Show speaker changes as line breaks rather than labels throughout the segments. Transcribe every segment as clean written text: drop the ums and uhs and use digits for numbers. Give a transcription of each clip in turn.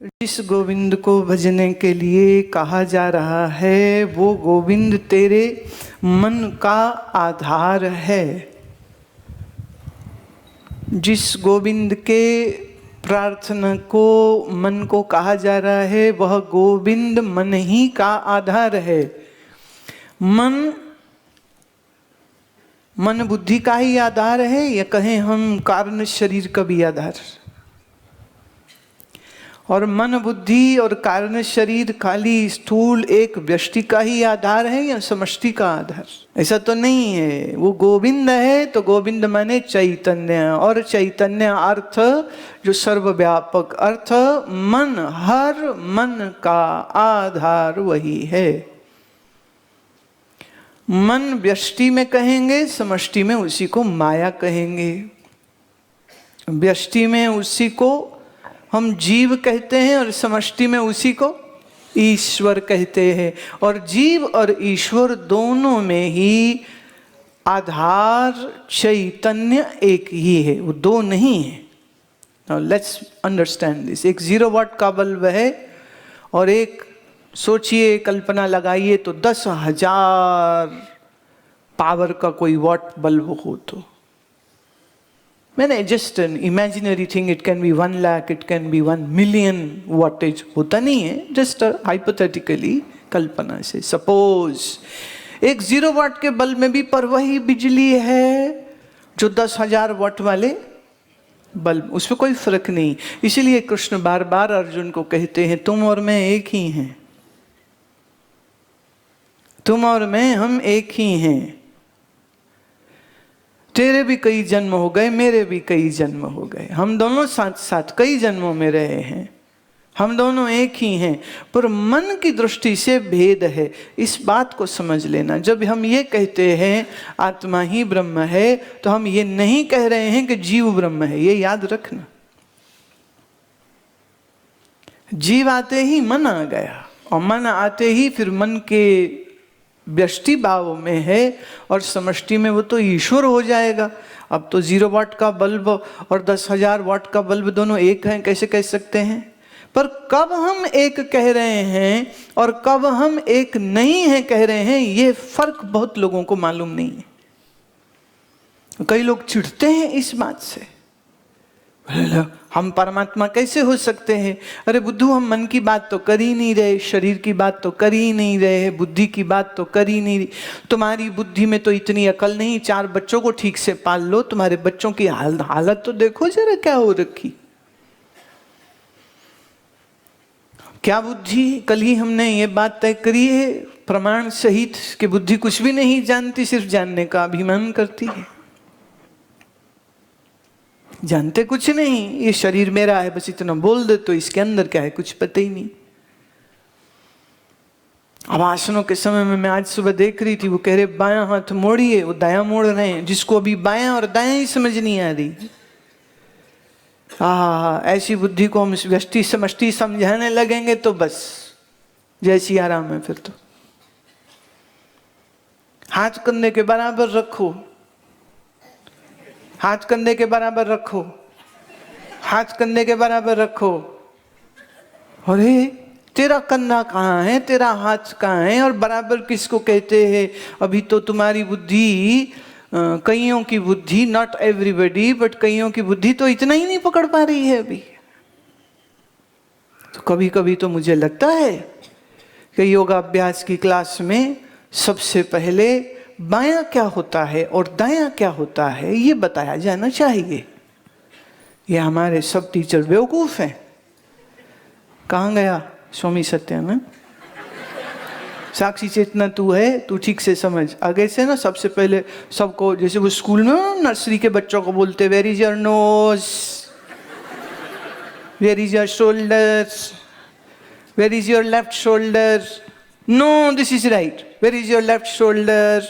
जिस गोविंद को भजने के लिए कहा जा रहा है वो गोविंद तेरे मन का आधार है। जिस गोविंद के प्रार्थना को मन को कहा जा रहा है वह गोविंद मन ही का आधार है। मन बुद्धि का ही आधार है या कहें हम कारण शरीर का भी आधार। और मन बुद्धि और कारण शरीर खाली स्थूल एक व्यष्टि का ही आधार है या समष्टि का आधार? ऐसा तो नहीं है। वो गोविंद है तो गोविंद माने चैतन्य, और चैतन्य अर्थ जो सर्वव्यापक अर्थ, मन, हर मन का आधार वही है। मन व्यष्टि में कहेंगे, समष्टि में उसी को माया कहेंगे। व्यष्टि में उसी को हम जीव कहते हैं और समष्टि में उसी को ईश्वर कहते हैं। और जीव और ईश्वर दोनों में ही आधार चैतन्य एक ही है, वो दो नहीं है। Now let's understand this. एक 0 वाट का बल्ब है और एक, सोचिए, कल्पना लगाइए तो 10,000 पावर का कोई वाट बल्ब हो तो मैंने just an imaginary thing, it can be 1 lakh, it can be 1 million wattage, होता नहीं है, जस्ट हाइपोथेटिकली कल्पना से। सपोज एक 0 वाट के बल्ब में भी पर वही बिजली है जो 10,000 वाट वाले बल्ब, उसमें कोई फर्क नहीं। इसीलिए कृष्ण बार बार अर्जुन को कहते हैं तुम और मैं एक ही हैं, तुम और मैं हम एक ही हैं। तेरे भी कई जन्म हो गए, मेरे भी कई जन्म हो गए, हम दोनों साथ साथ कई जन्मों में रहे हैं, हम दोनों एक ही हैं। पर मन की दृष्टि से भेद है, इस बात को समझ लेना। जब हम ये कहते हैं आत्मा ही ब्रह्म है तो हम ये नहीं कह रहे हैं कि जीव ब्रह्म है, ये याद रखना। जीव आते ही मन आ गया, और मन आते ही फिर मन के व्यष्टि भाव में है और समष्टि में वो तो ईश्वर हो जाएगा। अब तो 0 वाट का बल्ब और 10,000 वाट का बल्ब दोनों एक हैं, कैसे कह सकते हैं? पर कब हम एक कह रहे हैं और कब हम एक नहीं है कह रहे हैं, ये फर्क बहुत लोगों को मालूम नहीं है। कई लोग चिढ़ते हैं इस बात से, हम परमात्मा कैसे हो सकते हैं? अरे बुद्धू, हम मन की बात तो कर ही नहीं रहे, शरीर की बात तो कर ही नहीं रहे, बुद्धि की बात तो कर ही नहीं रही। तुम्हारी बुद्धि में तो इतनी अकल नहीं, 4 बच्चों को ठीक से पाल लो, तुम्हारे बच्चों की हालत तो देखो जरा क्या हो रखी। क्या बुद्धि? कल ही हमने ये बात तय करी है प्रमाण सहित कि बुद्धि कुछ भी नहीं जानती, सिर्फ जानने का अभिमान करती है। जानते कुछ नहीं, ये शरीर मेरा है बस इतना बोल दे तो इसके अंदर क्या है कुछ पता ही नहीं। अब आसनों के समय में मैं आज सुबह देख रही थी, वो कह रहे बायां हाथ मोड़िए, वो दायां मोड़ रहे हैं, जिसको अभी बायां और दायां ही समझ नहीं आ रही। ऐसी बुद्धि को हम व्यष्टि समष्टि समझाने लगेंगे तो बस जैसी आराम है। फिर तो हाथ कंधे के बराबर रखो, हाथ कंधे के बराबर रखो, हाथ कंधे के बराबर रखो। अरे तेरा कंधा कहाँ है, तेरा हाथ कहाँ है, और बराबर किसको कहते हैं? अभी तो तुम्हारी बुद्धि, कईयों की बुद्धि, नॉट एवरीबॉडी बट कईयों की बुद्धि तो इतना ही नहीं पकड़ पा रही है अभी। तो कभी कभी तो मुझे लगता है कि योगाभ्यास की क्लास में सबसे पहले बायां क्या होता है और दायां क्या होता है ये बताया जाना चाहिए। ये हमारे सब टीचर बेवकूफ हैं। कहाँ गया स्वामी सत्यानंद? साक्षी चेतना तू है, तू ठीक से समझ। आगे से ना सबसे पहले सबको, जैसे वो स्कूल में नर्सरी के बच्चों को बोलते where is your nose, where is your shoulders, where is your left shoulder, no this is right, where is your left shoulder,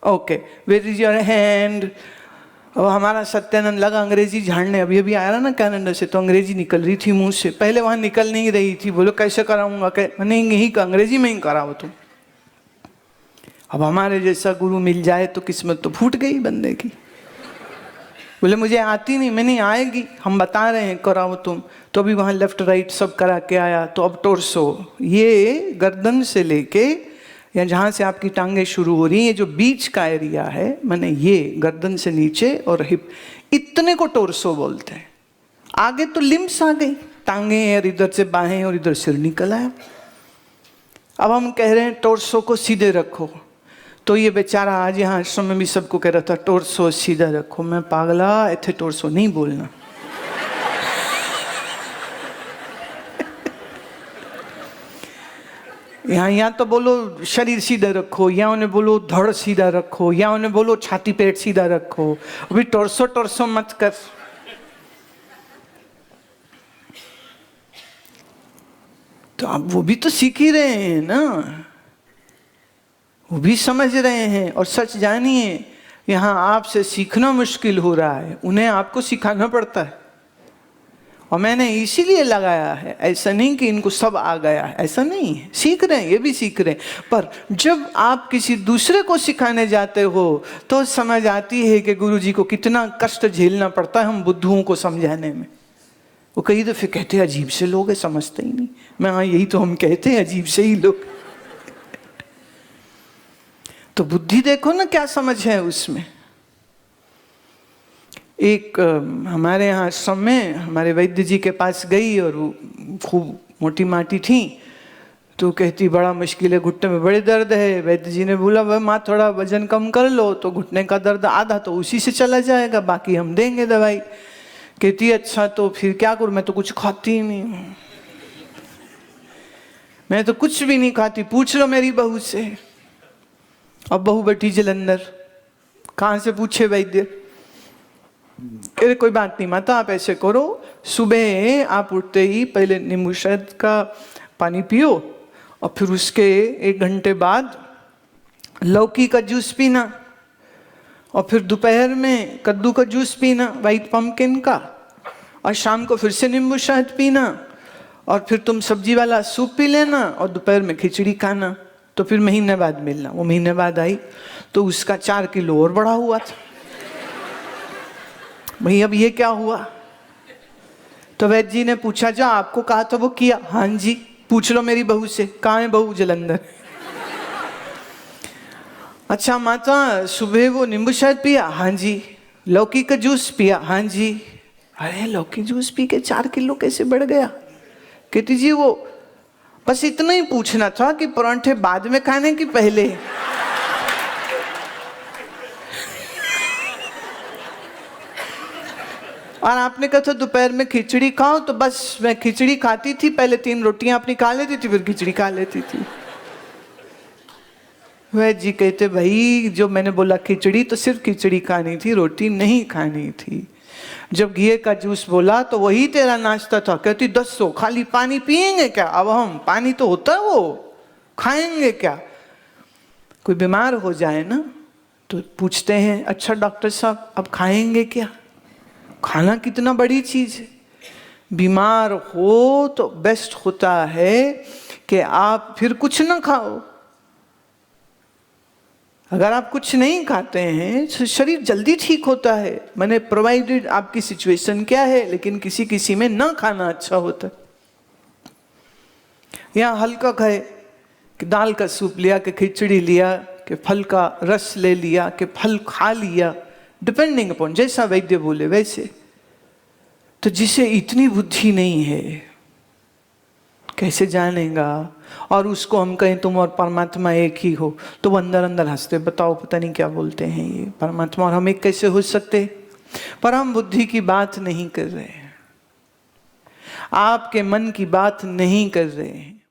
okay, where is your hand. और हमारा सत्यानंद लगा अंग्रेजी झाड़ने, अभी अभी आया ना कनाडा से, तो अंग्रेजी निकल रही थी मुंह से, पहले वहां निकल नहीं रही थी। बोलो कैसे कराऊंगा? मैंने यही अंग्रेजी में ही कराओ तुम। अब हमारे जैसा गुरु मिल जाए तो किस्मत तो फूट गई बंदे की। बोले मुझे आती नहीं, मैं नहीं आएगी, हम बता रहे हैं कराओ तुम। तो अभी वहाँ लेफ्ट राइट सब करा के आया। तो अब टोर्सो, ये गर्दन से लेके या जहाँ से आपकी टांगे शुरू हो रही हैं, ये जो बीच का एरिया है, माने ये गर्दन से नीचे और हिप, इतने को टोर्सो बोलते हैं। आगे तो लिम्स आ गई, टांगे और इधर से बाहें और इधर सिर निकल आया। अब हम कह रहे हैं टोर्सो को सीधे रखो। तो ये बेचारा आज यहाँ आश्रम में भी सबको कह रहा था टोर्सो सीधा रखो। मैं पागला, इथे टोर्सो नहीं बोलना। यहाँ तो बोलो शरीर सीधा रखो, या उन्हें बोलो धड़ सीधा रखो, या उन्हें बोलो छाती पेट सीधा रखो। अभी टोर्सो टोर्सो मत कर। तो आप वो भी तो सीख ही रहे हैं ना, वो भी समझ रहे हैं। और सच जानिए, यहाँ आपसे सीखना मुश्किल हो रहा है, उन्हें आपको सिखाना पड़ता है। और मैंने इसीलिए लगाया है, ऐसा नहीं कि इनको सब आ गया है, ऐसा नहीं है, सीख रहे हैं, ये भी सीख रहे हैं। पर जब आप किसी दूसरे को सिखाने जाते हो तो समझ आती है कि गुरुजी को कितना कष्ट झेलना पड़ता है हम बुद्धुओं को समझाने में। वो कई दफे कहते हैं अजीब से लोग है, समझते ही नहीं। मैं हाँ, यही तो हम कहते हैं, अजीब से ही लोग। तो बुद्धि देखो ना क्या समझ है उसमें। एक हमारे यहाँ आश्रम में हमारे वैद्य जी के पास गई और वो खूब मोटी माटी थी। तो कहती बड़ा मुश्किल है, घुटने में बड़े दर्द है। वैद्य जी ने बोला वह माँ थोड़ा वजन कम कर लो तो घुटने का दर्द आधा तो उसी से चला जाएगा, बाकी हम देंगे दवाई। कहती अच्छा तो फिर क्या करूँ, मैं तो कुछ खाती ही नहीं हूँ, मैं तो कुछ भी नहीं खाती, पूछ लो मेरी बहू से। अब बहू बैठी जलंधर, कहाँ से पूछे वैद्य। अरे कोई बात नहीं माता, आप ऐसे करो, सुबह आप उठते ही पहले नींबू शहद का पानी पियो और फिर उसके 1 घंटे बाद लौकी का जूस पीना, और फिर दोपहर में कद्दू का जूस पीना, वाइट पम्पकिन का, और शाम को फिर से नींबू शहद पीना, और फिर तुम सब्जी वाला सूप पी लेना, और दोपहर में खिचड़ी खाना। तो फिर महीने बाद मिलना। वो महीने बाद आई तो उसका 4 किलो और बढ़ा हुआ था। भाई अब ये क्या हुआ। तो वैद्य जी ने पूछा जो आपको कहा था वो किया। हाँ जी, पूछ लो मेरी बहू से। कहाँ है बहू? जलंधर। अच्छा माता सुबह वो नींबू शहद पिया? हाँ जी। लौकी का जूस पिया? हाँ जी। अरे लौकी जूस पी के 4 किलो कैसे बढ़ गया? कहती जी वो बस इतना ही पूछना था कि परांठे बाद में खाने की पहले। और आपने कहा था दोपहर में खिचड़ी खाओ, तो बस मैं खिचड़ी खाती थी, पहले 3 रोटियां अपनी खा लेती थी, फिर खिचड़ी खा लेती थी। वैद्य जी कहते भाई जो मैंने बोला खिचड़ी तो सिर्फ खिचड़ी खानी थी, रोटी नहीं खानी थी। जब घी का जूस बोला तो वही तेरा नाश्ता था। कहती 10 खाली पानी पिएंगे क्या? अब हम पानी तो होता है वो खाएंगे क्या? कोई बीमार हो जाए ना तो पूछते हैं अच्छा डॉक्टर साहब अब खाएंगे क्या? खाना कितना बड़ी चीज है। बीमार हो तो बेस्ट होता है कि आप फिर कुछ ना खाओ। अगर आप कुछ नहीं खाते हैं तो शरीर जल्दी ठीक होता है। मैंने प्रोवाइडेड आपकी सिचुएशन क्या है, लेकिन किसी किसी में ना खाना अच्छा होता है। यहाँ हल्का खाए कि दाल का सूप लिया, कि खिचड़ी लिया, कि फल का रस ले लिया, कि फल खा लिया, डिपेंडिंग अपॉन जैसा वैद्य बोले वैसे। तो जिसे इतनी बुद्धि नहीं है कैसे जानेगा? और उसको हम कहें तुम और परमात्मा एक ही हो तो वो अंदर अंदर हंसते, बताओ पता नहीं क्या बोलते हैं ये, परमात्मा और हम एक कैसे हो सकते? पर हम बुद्धि की बात नहीं कर रहे हैं, आपके मन की बात नहीं कर रहे हैं।